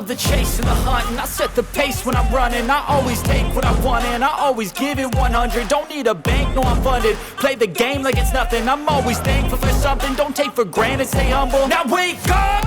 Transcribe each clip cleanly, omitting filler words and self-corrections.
love the chase and the hunt, and I set the pace when I'm running. I always take what I want and I always give it 100. Don't need a bank, no I'm funded. Play the game like it's nothing. I'm always thankful for something. Don't take for granted, stay humble. Now wake up!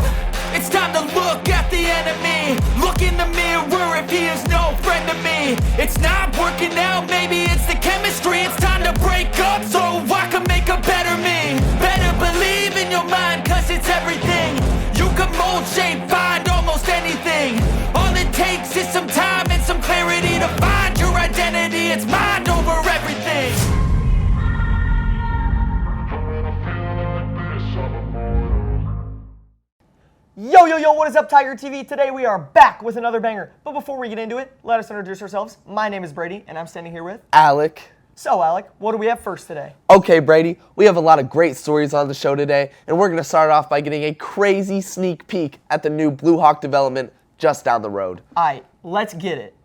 It's time to look at the enemy. Look in the mirror if he is no friend to me. It's not working out, maybe it's the chemistry. It's time to break up so I can make a better me. Better believe in your mind, cause it's everything. You can mold, shape, find almost anything. All it takes is some time and some clarity to find your identity. It's mind over everything. Yo, what is up, Tiger TV? Today we are back with another banger. But before we get into it, let us introduce ourselves. My name is Brady, and I'm standing here with Alec. So, Alec, what do we have first today? Okay, Brady, we have a lot of great stories on the show today, and we're going to start off by getting a crazy sneak peek at the new Bluhawk development just down the road. Alright, let's get it.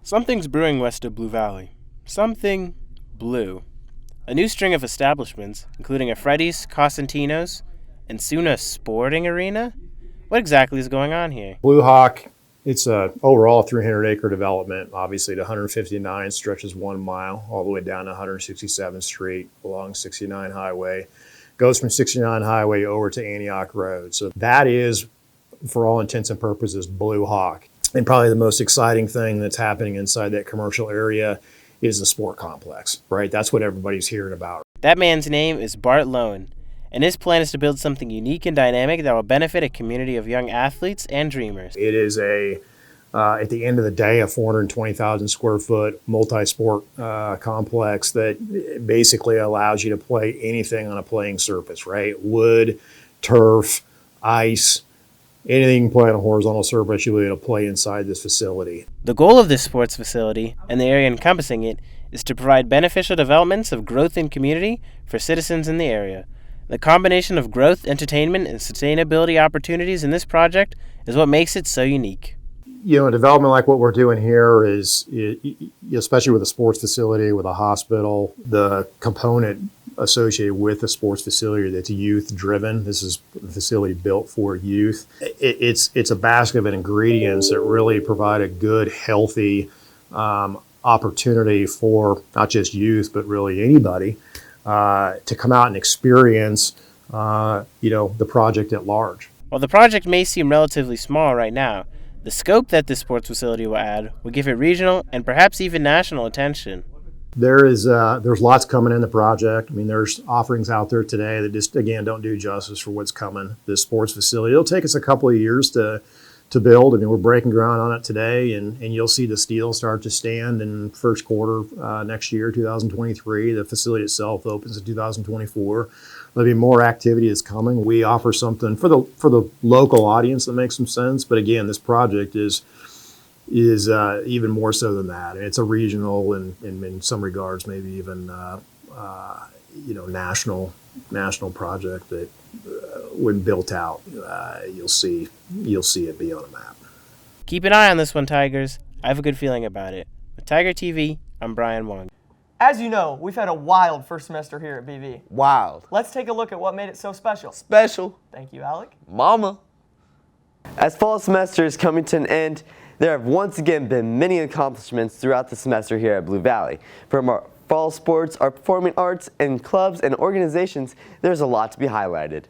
Something's brewing west of Blue Valley. Something blue. A new string of establishments, including a Freddy's, Costantino's, and soon a sporting arena? What exactly is going on here? Bluhawk, it's a overall 300-acre development. Obviously, the 159 stretches 1 mile all the way down to 167th Street along 69 Highway. Goes from 69 Highway over to Antioch Road. So that is, for all intents and purposes, Bluhawk. And probably the most exciting thing that's happening inside that commercial area is the sport complex, right? That's what everybody's hearing about. That man's name is Bart Lowen, and his plan is to build something unique and dynamic that will benefit a community of young athletes and dreamers. It is at the end of the day, a 420,000 square foot multi-sport complex that basically allows you to play anything on a playing surface, right? Wood, turf, ice, anything you can play on a horizontal surface, you'll be able to play inside this facility. The goal of this sports facility, and the area encompassing it, is to provide beneficial developments of growth and community for citizens in the area. The combination of growth, entertainment, and sustainability opportunities in this project is what makes it so unique. You know, a development like what we're doing here is, especially with a sports facility, with a hospital, the component associated with the sports facility that's youth driven. This is a facility built for youth. It's a basket of ingredients that really provide a good, healthy opportunity for not just youth, but really anybody to come out and experience, the project at large. While the project may seem relatively small right now, the scope that this sports facility will add will give it regional and perhaps even national attention. There's lots coming in the project. I mean, there's offerings out there today that just, again, don't do justice for what's coming. This sports facility, it'll take us a couple of years to build. I mean, we're breaking ground on it today, and you'll see the steel start to stand in first quarter next year, 2023. The facility itself opens in 2024. There'll be more activity that's coming. We offer something for the local audience that makes some sense. But again, this project is even more so than that. And it's a regional and in some regards maybe even national project that when built out, you'll see it be on a map. Keep an eye on this one, Tigers. I have a good feeling about it. With Tiger TV, I'm Brian Wong. As you know, we've had a wild first semester here at BV. Wild. Let's take a look at what made it so special. Special. Thank you, Alec. Mama. As fall semester is coming to an end, there have once again been many accomplishments throughout the semester here at Blue Valley. From our fall sports, our performing arts, and clubs and organizations, there's a lot to be highlighted.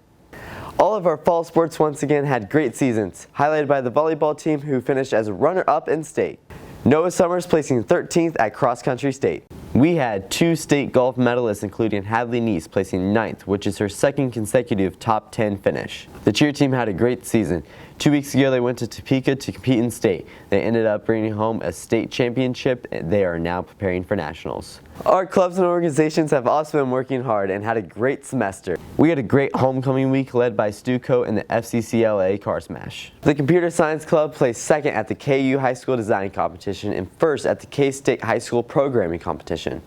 All of our fall sports once again had great seasons, highlighted by the volleyball team who finished as runner-up in state. Noah Summers placing 13th at cross country state. We had 2 state golf medalists, including Hadley Neese placing 9th, which is her second consecutive top 10 finish. The cheer team had a great season. 2 weeks ago, they went to Topeka to compete in state. They ended up bringing home a state championship, and they are now preparing for nationals. Our clubs and organizations have also been working hard and had a great semester. We had a great homecoming week led by Stuco and the FCCLA Car Smash. The Computer Science Club placed 2nd at the KU High School Design Competition and 1st at the K-State High School Programming Competition.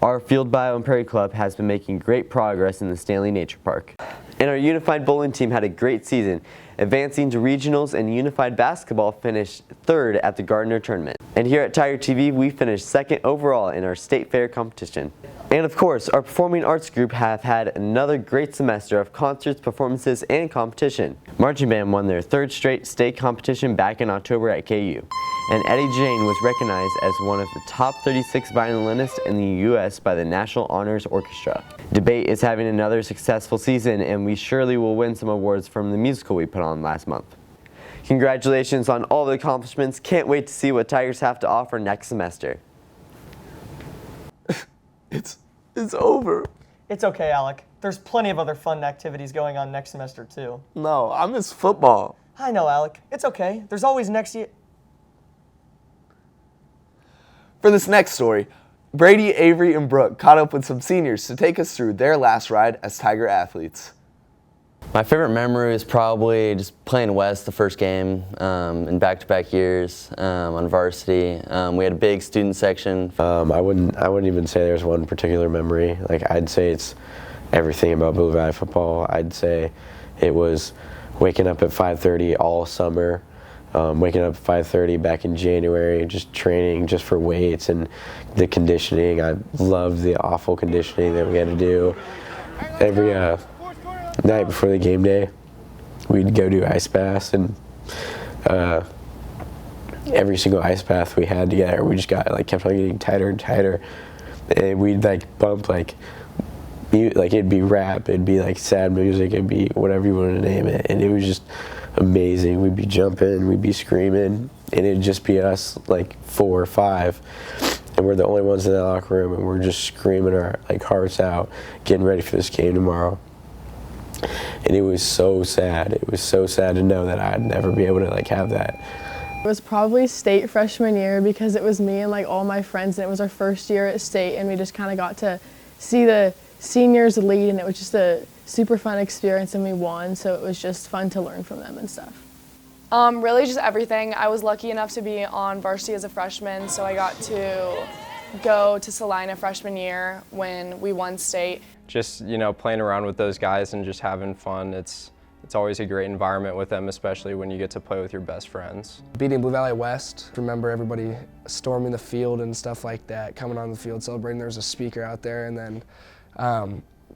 Our Field Bio and Prairie Club has been making great progress in the Stanley Nature Park. And our Unified Bowling team had a great season, advancing to regionals, and Unified Basketball finished 3rd at the Gardner Tournament. And here at Tiger TV, we finished 2nd overall in our State Fair competition. And of course, our performing arts group have had another great semester of concerts, performances, and competition. Marching band won their 3rd straight state competition back in October at KU. And Eddie Jane was recognized as one of the top 36 violinists in the U.S. by the National Honors Orchestra. Debate is having another successful season, and we surely will win some awards from the musical we put on last month. Congratulations on all the accomplishments. Can't wait to see what Tigers have to offer next semester. It's over. It's okay, Alec. There's plenty of other fun activities going on next semester, too. No, I miss football. I know, Alec. It's okay. There's always next year. For this next story, Brady, Avery, and Brooke caught up with some seniors to take us through their last ride as Tiger athletes. My favorite memory is probably just playing West the first game in back-to-back years on varsity. We had a big student section. I wouldn't even say there's one particular memory. Like, I'd say it's everything about Blue Valley football. I'd say it was waking up at 5:30 all summer, waking up at 5:30 back in January, just training just for weights and the conditioning. I loved the awful conditioning that we had to do. Every night before the game day, we'd go do ice baths, and every single ice bath we had together, we just kept on getting tighter and tighter, and we'd bump it'd be rap, it'd be sad music, it'd be whatever you wanted to name it, and it was just amazing. We'd be jumping, we'd be screaming, and it'd just be us 4 or 5, and we're the only ones in that locker room, and we're just screaming our hearts out, getting ready for this game tomorrow. And it was so sad. It was so sad to know that I'd never be able to have that. It was probably state freshman year because it was me and all my friends, and it was our first year at state, and we just kind of got to see the seniors lead, and it was just a super fun experience, and we won, so it was just fun to learn from them and stuff. Really just everything. I was lucky enough to be on varsity as a freshman, so I got to go to Salina freshman year when we won state. Just, playing around with those guys and just having fun. It's always a great environment with them, especially when you get to play with your best friends. Beating Blue Valley West, remember everybody storming the field and stuff like that, coming on the field celebrating. There was a speaker out there, and then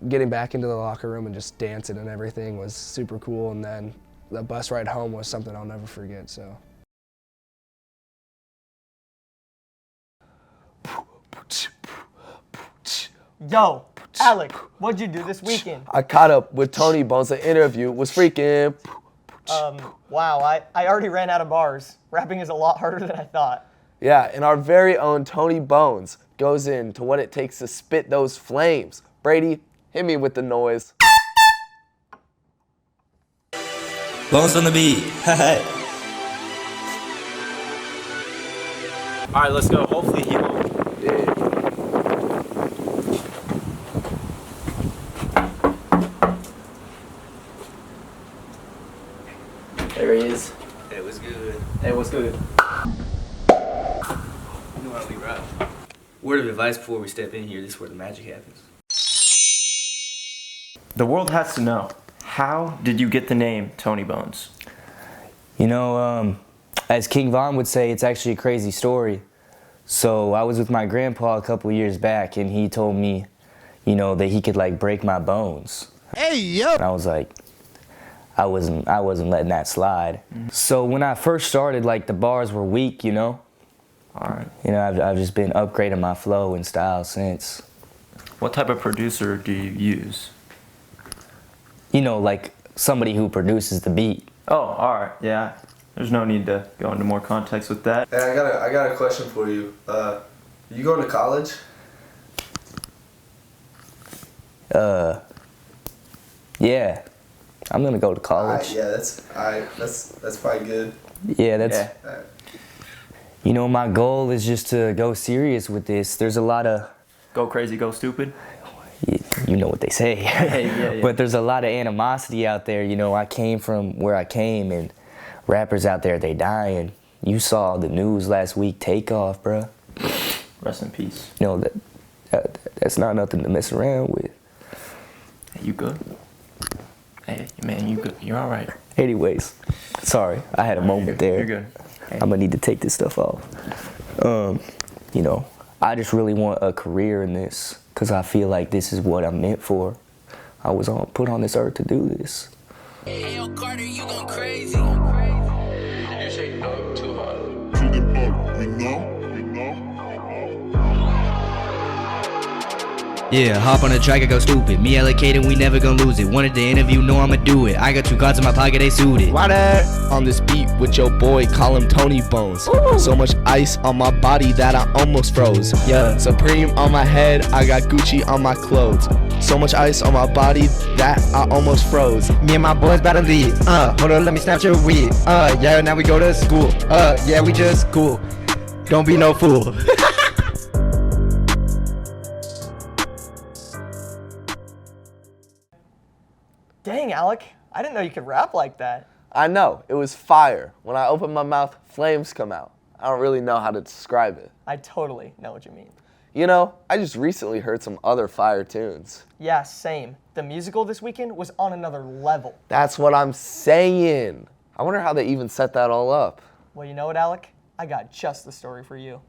getting back into the locker room and just dancing and everything was super cool. And then the bus ride home was something I'll never forget. So. Yo, Alec, what'd you do this weekend? I caught up with Tony Bonez. The interview was freaking. Wow, I already ran out of bars. Rapping is a lot harder than I thought. Yeah, and our very own Tony Bonez goes into what it takes to spit those flames. Brady, hit me with the noise. Bonez on the beat. All right, let's go. Hopefully he won't. There he is. Hey, what's good? Hey, what's good? You know how we rock. Word of advice before we step in here, this is where the magic happens. The world has to know, how did you get the name Tony Bonez? As King Von would say, it's actually a crazy story. So I was with my grandpa a couple years back, and he told me, that he could break my bones. Hey, yo! And I was like, I wasn't letting that slide. So when I first started, the bars were weak, All right. I've just been upgrading my flow and style since. What type of producer do you use? Somebody who produces the beat. Oh, all right, yeah. There's no need to go into more context with that. Hey, I got a question for you. You going to college? Yeah. I'm gonna go to college. Yeah, that's probably good. Yeah, that's. Yeah. My goal is just to go serious with this. There's a lot of. Go crazy, go stupid. You know what they say. Yeah. But there's a lot of animosity out there. I came from where I came, and rappers out there, they dying. You saw the news last week. Takeoff, bruh. Rest in peace. That's not nothing to mess around with. Hey, you good? Hey, man, you good? You're all right. Anyways, sorry, I had a moment there. You're good. Hey. I'm gonna need to take this stuff off. I just really want a career in this because I feel like this is what I'm meant for. I was put on this earth to do this. Hey, yo, Carter, you going crazy. You say no too hard. To the boat, we know. Yeah, hop on the track, I go stupid. Me allocated, we never gonna lose it. Wanted to interview, know I'ma do it. I got 2 cards in my pocket, they suited. Water on this beat with your boy, call him Tony Bones. Ooh. So much ice on my body that I almost froze. Yeah. Supreme on my head, I got Gucci on my clothes. So much ice on my body that I almost froze. Me and my boys about to lead. Hold on, let me snatch your weed. Yeah, now we go to school. Yeah, we just cool. Don't be no fool. Dang, Alec, I didn't know you could rap like that. I know, it was fire. When I open my mouth, flames come out. I don't really know how to describe it. I totally know what you mean. You know, I just recently heard some other fire tunes. Yeah, same. The musical this weekend was on another level. That's what I'm saying. I wonder how they even set that all up. Well, you know what, Alec? I got just the story for you.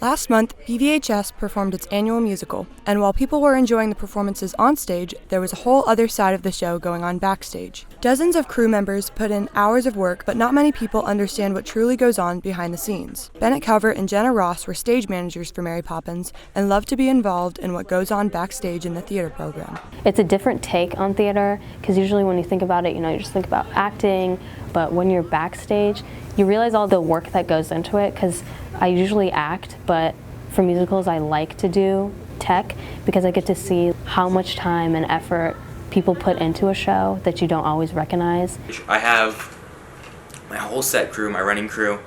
Last month, PVHS performed its annual musical, and while people were enjoying the performances on stage, there was a whole other side of the show going on backstage. Dozens of crew members put in hours of work, but not many people understand what truly goes on behind the scenes. Bennett Calvert and Jenna Ross were stage managers for Mary Poppins and love to be involved in what goes on backstage in the theater program. It's a different take on theater, because usually when you think about it, you just think about acting, but when you're backstage, you realize all the work that goes into it, because I usually act, but for musicals I like to do tech because I get to see how much time and effort people put into a show that you don't always recognize. I have my whole set crew, my running crew,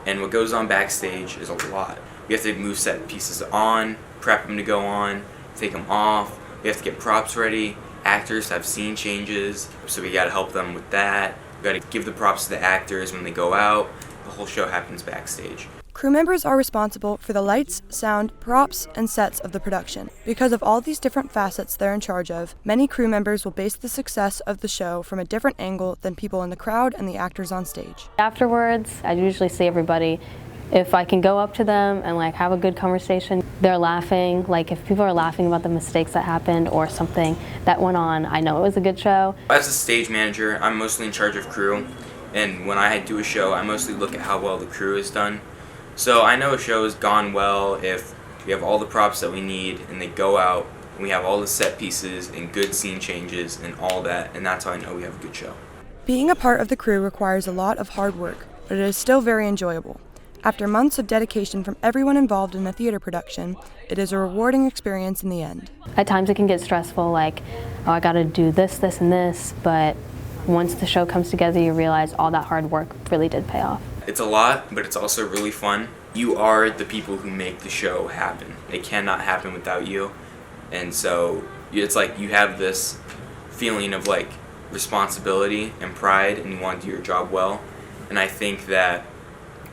and what goes on backstage is a lot. We have to move set pieces on, prep them to go on, take them off, we have to get props ready, actors have scene changes, so we gotta help them with that. We gotta give the props to the actors when they go out. The whole show happens backstage. Crew members are responsible for the lights, sound, props, and sets of the production. Because of all these different facets they're in charge of, many crew members will base the success of the show from a different angle than people in the crowd and the actors on stage. Afterwards, I usually see everybody. If I can go up to them and have a good conversation, they're laughing. If people are laughing about the mistakes that happened or something that went on, I know it was a good show. As a stage manager, I'm mostly in charge of crew, and when I do a show, I mostly look at how well the crew has done. So I know a show has gone well if we have all the props that we need and they go out and we have all the set pieces and good scene changes and all that, and that's how I know we have a good show. Being a part of the crew requires a lot of hard work, but it is still very enjoyable. After months of dedication from everyone involved in the theater production, it is a rewarding experience in the end. At times it can get stressful, oh, I gotta do this, this, and this, but once the show comes together, you realize all that hard work really did pay off. It's a lot, but it's also really fun. You are the people who make the show happen. It cannot happen without you. And so it's you have this feeling of responsibility and pride, and you want to do your job well. And I think that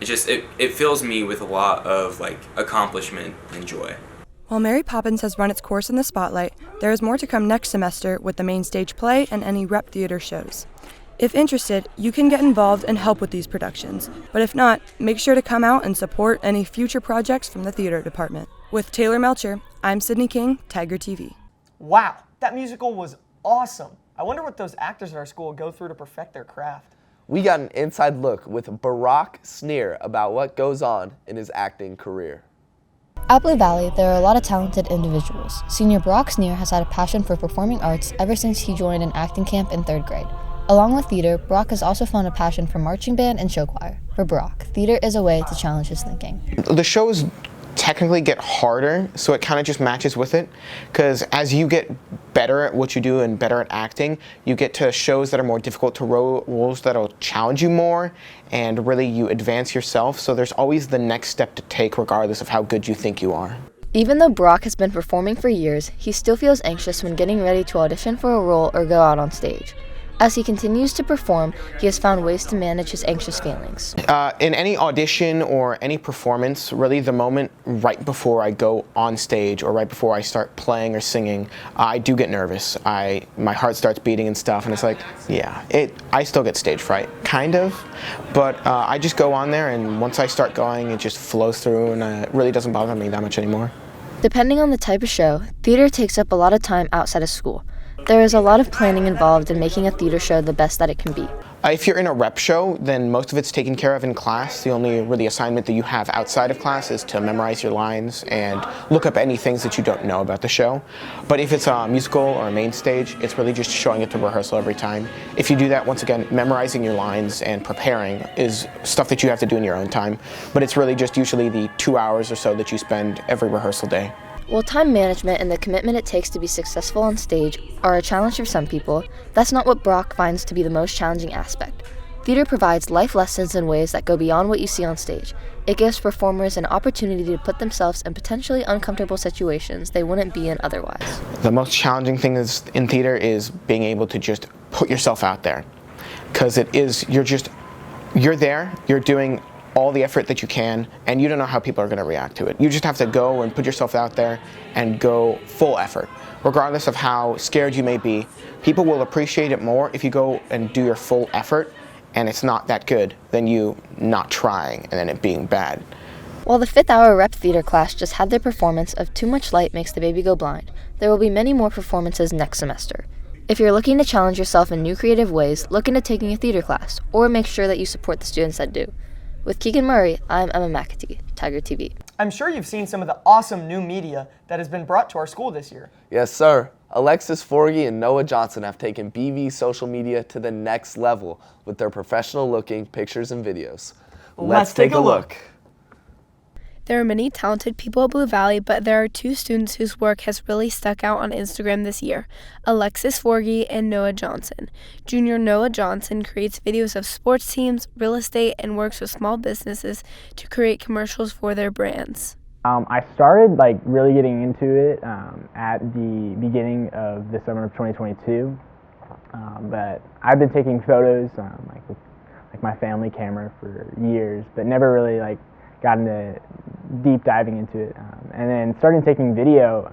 it fills me with a lot of accomplishment and joy. While Mary Poppins has run its course in the spotlight, there is more to come next semester with the main stage play and any rep theater shows. If interested, you can get involved and help with these productions, but if not, make sure to come out and support any future projects from the theater department. With Taylor Melcher, I'm Sydney King, Tiger TV. Wow, that musical was awesome. I wonder what those actors at our school go through to perfect their craft. We got an inside look with Barak Snir about what goes on in his acting career. At Blue Valley, there are a lot of talented individuals. Senior Barak Snir has had a passion for performing arts ever since he joined an acting camp in 3rd grade. Along with theater, Barak has also found a passion for marching band and show choir. For Barak, theater is a way to challenge his thinking. The shows technically get harder, so it kind of just matches with it, because as you get better at what you do and better at acting, you get to shows that are more difficult to roles that'll challenge you more, and really you advance yourself, so there's always the next step to take regardless of how good you think you are. Even though Barak has been performing for years, he still feels anxious when getting ready to audition for a role or go out on stage. As he continues to perform, he has found ways to manage his anxious feelings. In any audition or any performance, really the moment right before I go on stage or right before I start playing or singing, I do get nervous. My heart starts beating and stuff, and it's like, yeah, I still get stage fright, kind of, but I just go on there, and once I start going, it just flows through, and it really doesn't bother me that much anymore. Depending on the type of show, theater takes up a lot of time outside of school. There is a lot of planning involved in making a theater show the best that it can be. If you're in a rep show, then most of it's taken care of in class. The only really assignment that you have outside of class is to memorize your lines and look up any things that you don't know about the show. But if it's a musical or a main stage, it's really just showing it to rehearsal every time. If you do that, once again, memorizing your lines and preparing is stuff that you have to do in your own time. But it's really just usually the 2 hours or so that you spend every rehearsal day. While time management and the commitment it takes to be successful on stage are a challenge for some people, that's not what Barak finds to be the most challenging aspect. Theater provides life lessons in ways that go beyond what you see on stage. It gives performers an opportunity to put themselves in potentially uncomfortable situations they wouldn't be in otherwise. The most challenging thing in theater is being able to just put yourself out there. Because you're there, you're doing all the effort that you can, and you don't know how people are going to react to it. You just have to go and put yourself out there and go full effort. Regardless of how scared you may be, people will appreciate it more if you go and do your full effort, and it's not that good than you not trying and then it being bad. While the 5th hour rep theater class just had their performance of Too Much Light Makes the Baby Go Blind, there will be many more performances next semester. If you're looking to challenge yourself in new creative ways, look into taking a theater class, or make sure that you support the students that do. With Keegan Murray, I'm Emma McAtee, Tiger TV. I'm sure you've seen some of the awesome new media that has been brought to our school this year. Yes, sir. Alexis, Forgy, and Noah Johnson have taken BV social media to the next level with their professional-looking pictures and videos. Let's take a look. There are many talented people at Blue Valley, but there are 2 students whose work has really stuck out on Instagram this year, Alexis Forgy and Noah Johnson. Junior Noah Johnson creates videos of sports teams, real estate, and works with small businesses to create commercials for their brands. I started really getting into it at the beginning of the summer of 2022, but I've been taking photos with my family camera for years, but never really got into deep diving into it. And then starting taking video,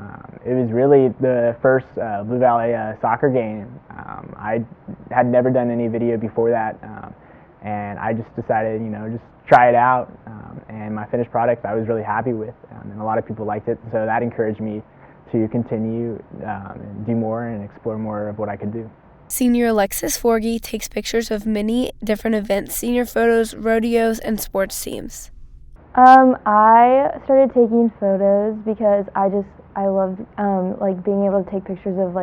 it was really the first Blue Valley soccer game. I had never done any video before that, and I just decided, just try it out. And my finished product I was really happy with, and a lot of people liked it, so that encouraged me to continue and do more and explore more of what I could do. Senior Alexis Forgy takes pictures of many different events, senior photos, rodeos, and sports teams. I started taking photos because I loved being able to take pictures of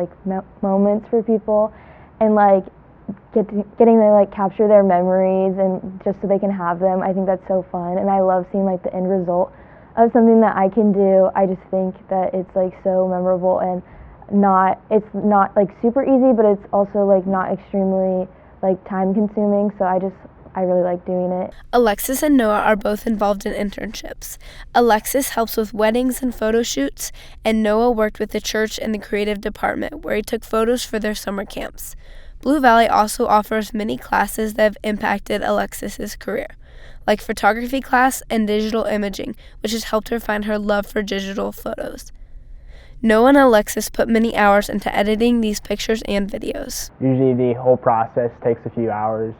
moments for people and getting to capture their memories and just so they can have them. I think that's so fun, and I love seeing the end result of something that I can do. I just think that it's so memorable and it's not super easy, but it's also not extremely time consuming. So I really like doing it. Alexis and Noah are both involved in internships. Alexis helps with weddings and photo shoots, and Noah worked with the church in the creative department where he took photos for their summer camps. Blue Valley also offers many classes that have impacted Alexis's career, like photography class and digital imaging, which has helped her find her love for digital photos. Noah and Alexis put many hours into editing these pictures and videos. Usually the whole process takes a few hours.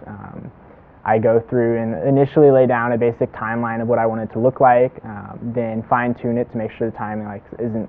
I go through and initially lay down a basic timeline of what I want it to look like, then fine-tune it to make sure the timing isn't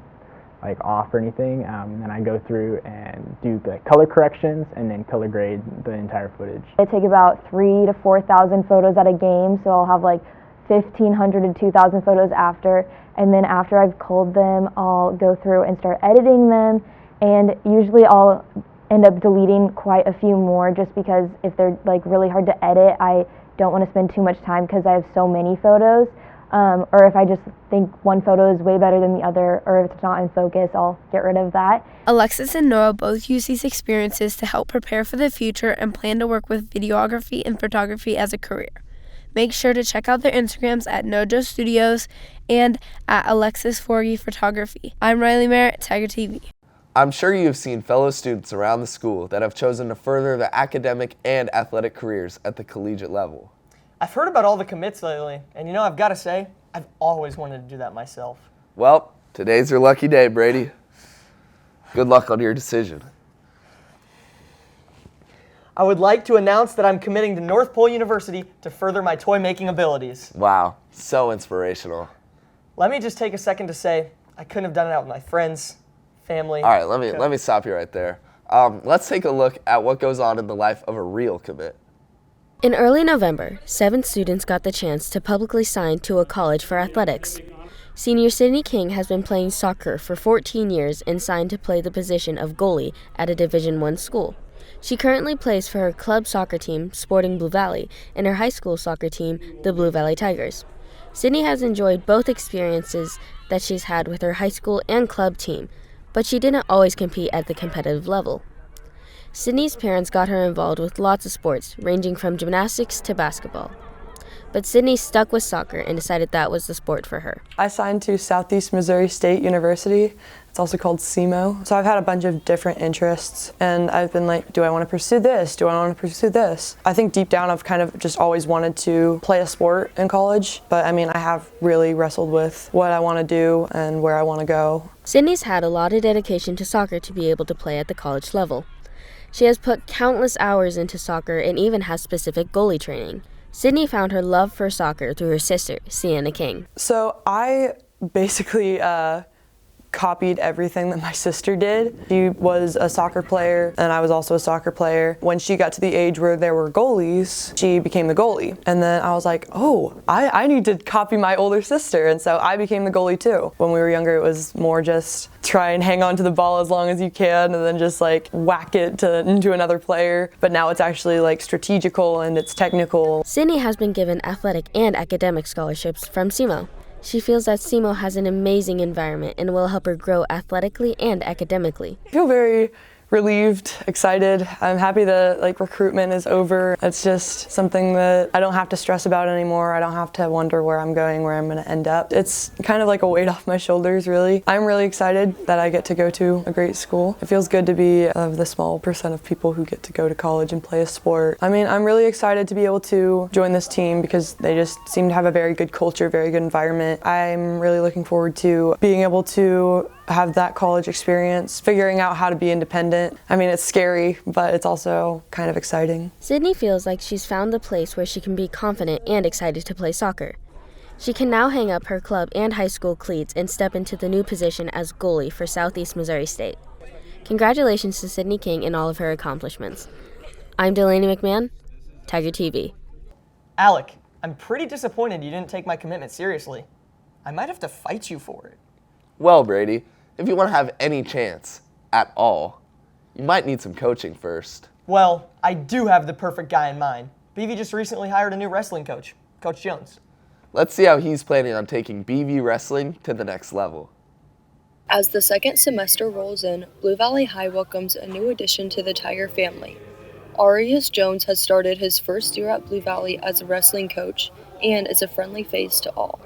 off or anything. Then I go through and do color corrections and then color grade the entire footage. I take about 3,000 to 4,000 photos at a game, so I'll have 1,500 to 2,000 photos after, and then after I've culled them, I'll go through and start editing them, and usually I'll end up deleting quite a few more just because if they're really hard to edit, I don't want to spend too much time because I have so many photos. Or if I just think one photo is way better than the other, or if it's not in focus, I'll get rid of that. Alexis and Noah both use these experiences to help prepare for the future and plan to work with videography and photography as a career. Make sure to check out their Instagrams at Nojo Studios and at Alexis Forgy Photography. I'm Riley Merritt, Tiger TV. I'm sure you have seen fellow students around the school that have chosen to further their academic and athletic careers at the collegiate level. I've heard about all the commits lately, and you know, I've got to say, I've always wanted to do that myself. Well, today's your lucky day, Brady. Good luck on your decision. I would like to announce that I'm committing to North Pole University to further my toy making abilities. Wow, so inspirational. Let me just take a second to say I couldn't have done it out with my friends, family. All right, let me stop you right there. Let's take a look at what goes on in the life of a real commit. In early November, 7 students got the chance to publicly sign to a college for athletics. Senior Sydney King has been playing soccer for 14 years and signed to play the position of goalie at a Division I school. She currently plays for her club soccer team, Sporting Blue Valley, and her high school soccer team, the Blue Valley Tigers. Sydney has enjoyed both experiences that she's had with her high school and club team, but she didn't always compete at the competitive level. Sydney's parents got her involved with lots of sports, ranging from gymnastics to basketball. But Sydney stuck with soccer and decided that was the sport for her. I signed to Southeast Missouri State University. It's also called SEMO. So I've had a bunch of different interests, and I've been like, do I want to pursue this? Do I want to pursue this? I think deep down I've kind of just always wanted to play a sport in college, but I mean, I have really wrestled with what I want to do and where I want to go. Sydney's had a lot of dedication to soccer to be able to play at the college level. She has put countless hours into soccer and even has specific goalie training. Sydney found her love for soccer through her sister, Sienna King. So I basically copied everything that my sister did. She was a soccer player, and I was also a soccer player. When she got to the age where there were goalies, she became the goalie. And then I was like, oh, I need to copy my older sister. And so I became the goalie too. When we were younger, it was more just try and hang on to the ball as long as you can and then just like whack it into another player. But now it's actually like strategical and it's technical. Sydney has been given athletic and academic scholarships from SEMO. She feels that SEMO has an amazing environment and will help her grow athletically and academically. I feel very relieved, excited. I'm happy that like recruitment is over. It's just something that I don't have to stress about anymore. I don't have to wonder where I'm going, where I'm going to end up. It's kind of like a weight off my shoulders, really. I'm really excited that I get to go to a great school. It feels good to be of the small percent of people who get to go to college and play a sport. I mean, I'm really excited to be able to join this team because they just seem to have a very good culture, very good environment. I'm really looking forward to being able to have that college experience, figuring out how to be independent. I mean, it's scary, but it's also kind of exciting. Sydney feels like she's found the place where she can be confident and excited to play soccer. She can now hang up her club and high school cleats and step into the new position as goalie for Southeast Missouri State. Congratulations to Sydney King and all of her accomplishments. I'm Delaney McMahon, Tiger TV. Alec, I'm pretty disappointed you didn't take my commitment seriously. I might have to fight you for it. Well, Brady, if you want to have any chance at all, you might need some coaching first. Well, I do have the perfect guy in mind. BV just recently hired a new wrestling coach, Coach Jones. Let's see how he's planning on taking BV wrestling to the next level. As the second semester rolls in, Blue Valley High welcomes a new addition to the Tiger family. Aryus Jones has started his first year at Blue Valley as a wrestling coach and is a friendly face to all.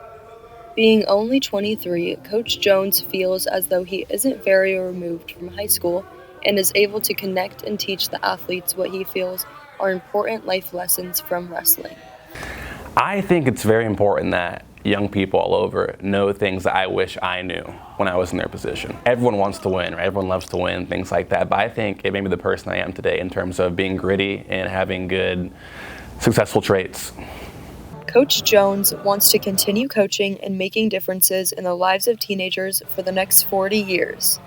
Being only 23, Coach Jones feels as though he isn't very removed from high school and is able to connect and teach the athletes what he feels are important life lessons from wrestling. I think it's very important that young people all over know things that I wish I knew when I was in their position. Everyone wants to win, right? Everyone loves to win, things like that. But I think it made me the person I am today in terms of being gritty and having good, successful traits. Coach Jones wants to continue coaching and making differences in the lives of teenagers for the next 40 years.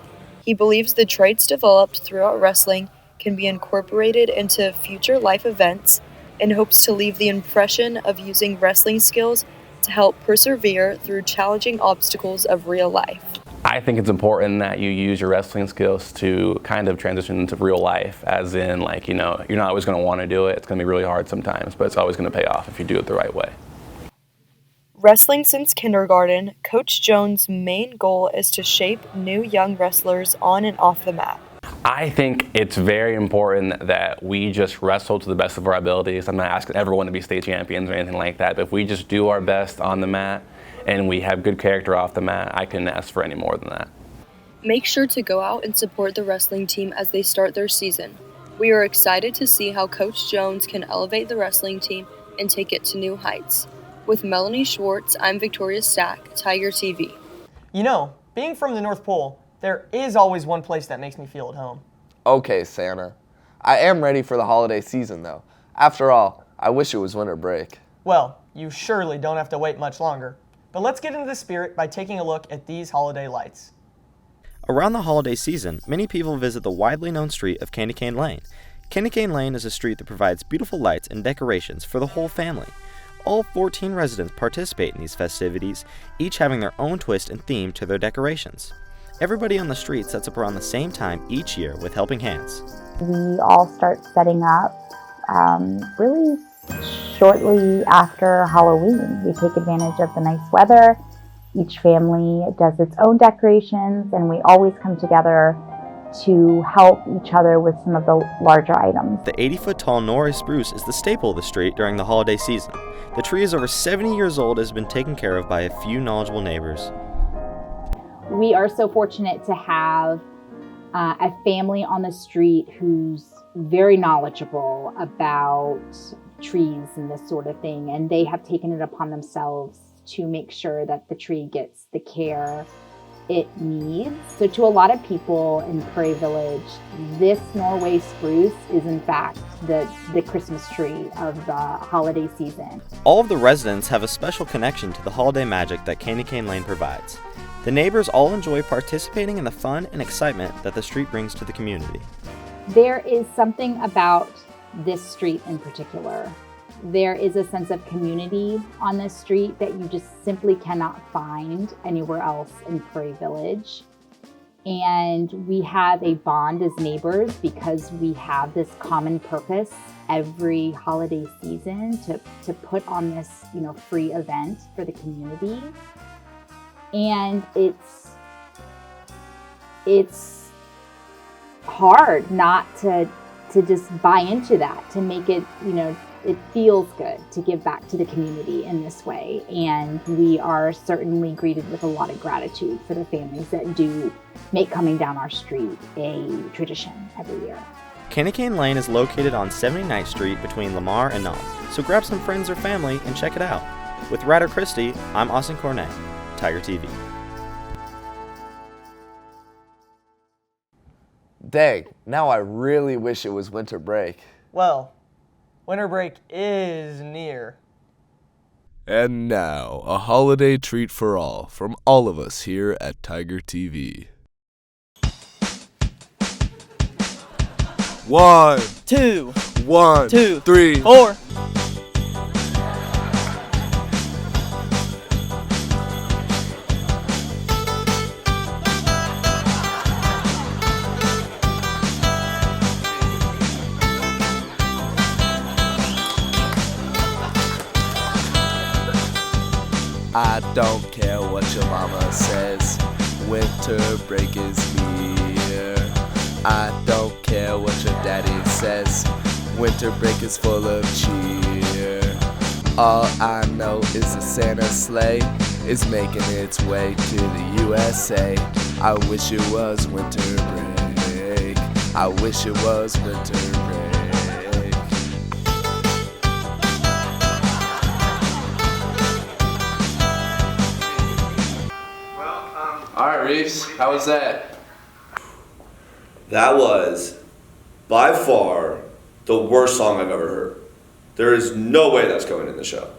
He believes the traits developed throughout wrestling can be incorporated into future life events and hopes to leave the impression of using wrestling skills to help persevere through challenging obstacles of real life. I think it's important that you use your wrestling skills to kind of transition into real life, as in, like, you know, you're not always going to want to do it. It's going to be really hard sometimes, but it's always going to pay off if you do it the right way. Wrestling since kindergarten, Coach Jones' main goal is to shape new young wrestlers on and off the mat. I think it's very important that we just wrestle to the best of our abilities. I'm not asking everyone to be state champions or anything like that, but if we just do our best on the mat and we have good character off the mat, I couldn't ask for any more than that. Make sure to go out and support the wrestling team as they start their season. We are excited to see how Coach Jones can elevate the wrestling team and take it to new heights. With Melanie Schwartz, I'm Victoria Stack, Tiger TV. You know, being from the North Pole, there is always one place that makes me feel at home. Okay, Santa. I am ready for the holiday season, though. After all, I wish it was winter break. Well, you surely don't have to wait much longer. But let's get into the spirit by taking a look at these holiday lights. Around the holiday season, many people visit the widely known street of Candy Cane Lane. Candy Cane Lane is a street that provides beautiful lights and decorations for the whole family. All 14 residents participate in these festivities, each having their own twist and theme to their decorations. Everybody on the street sets up around the same time each year with helping hands. We all start setting up really shortly after Halloween. We take advantage of the nice weather. Each family does its own decorations, and we always come together to help each other with some of the larger items. The 80-foot-tall Norway spruce is the staple of the street during the holiday season. The tree is over 70 years old and has been taken care of by a few knowledgeable neighbors. We are so fortunate to have a family on the street who's very knowledgeable about trees and this sort of thing, and they have taken it upon themselves to make sure that the tree gets the care it needs. So to a lot of people in Prairie Village, this Norway spruce is in fact the Christmas tree of the holiday season. All of the residents have a special connection to the holiday magic that Candy Cane Lane provides. The neighbors all enjoy participating in the fun and excitement that the street brings to the community. There is something about this street in particular. There is a sense of community on this street that you just simply cannot find anywhere else in Prairie Village. And we have a bond as neighbors because we have this common purpose every holiday season to put on this, free event for the community. And it's hard not to just buy into that, to make it, it feels good to give back to the community in this way. And we are certainly greeted with a lot of gratitude for the families that do make coming down our street a tradition every year. Candy Cane Lane is located on 79th Street between Lamar and Nome, so grab some friends or family and check it out. With Ryder Christie, I'm Austin Cornett, Tiger TV. Dang, now I really wish it was winter break. Well, winter break is near. And now, a holiday treat for all from all of us here at Tiger TV. 1, 2, 1, 2, 3, 4. I don't care what your mama says, winter break is near. I don't care what your daddy says, winter break is full of cheer. All I know is the Santa sleigh is making its way to the USA. I wish it was winter break. I wish it was winter break. All right, Reeves, how was that? That was, by far, the worst song I've ever heard. There is no way that's going in the show.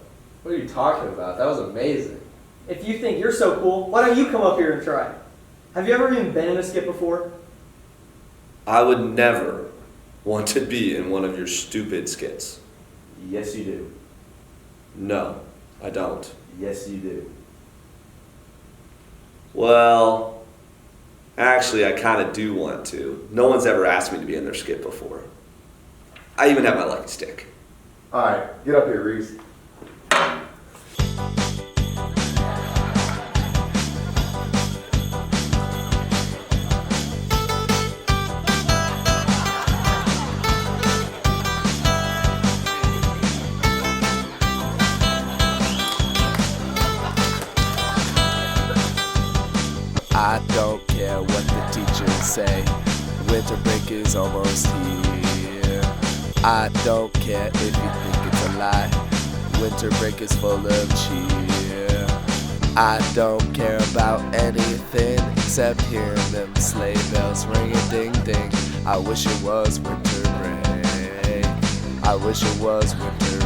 What are you talking about? That was amazing. If you think you're so cool, why don't you come up here and try? Have you ever even been in a skit before? I would never want to be in one of your stupid skits. Yes, you do. No, I don't. Yes, you do. Well, actually, I kind of do want to. No one's ever asked me to be in their skit before. I even have my lucky stick. All right, get up here, Reeves. I don't care what the teachers say. Winter break is almost here. I don't care if you think it's a lie. Winter break is full of cheer. I don't care about anything except hearing them sleigh bells ring a ding ding. I wish it was winter break. I wish it was winter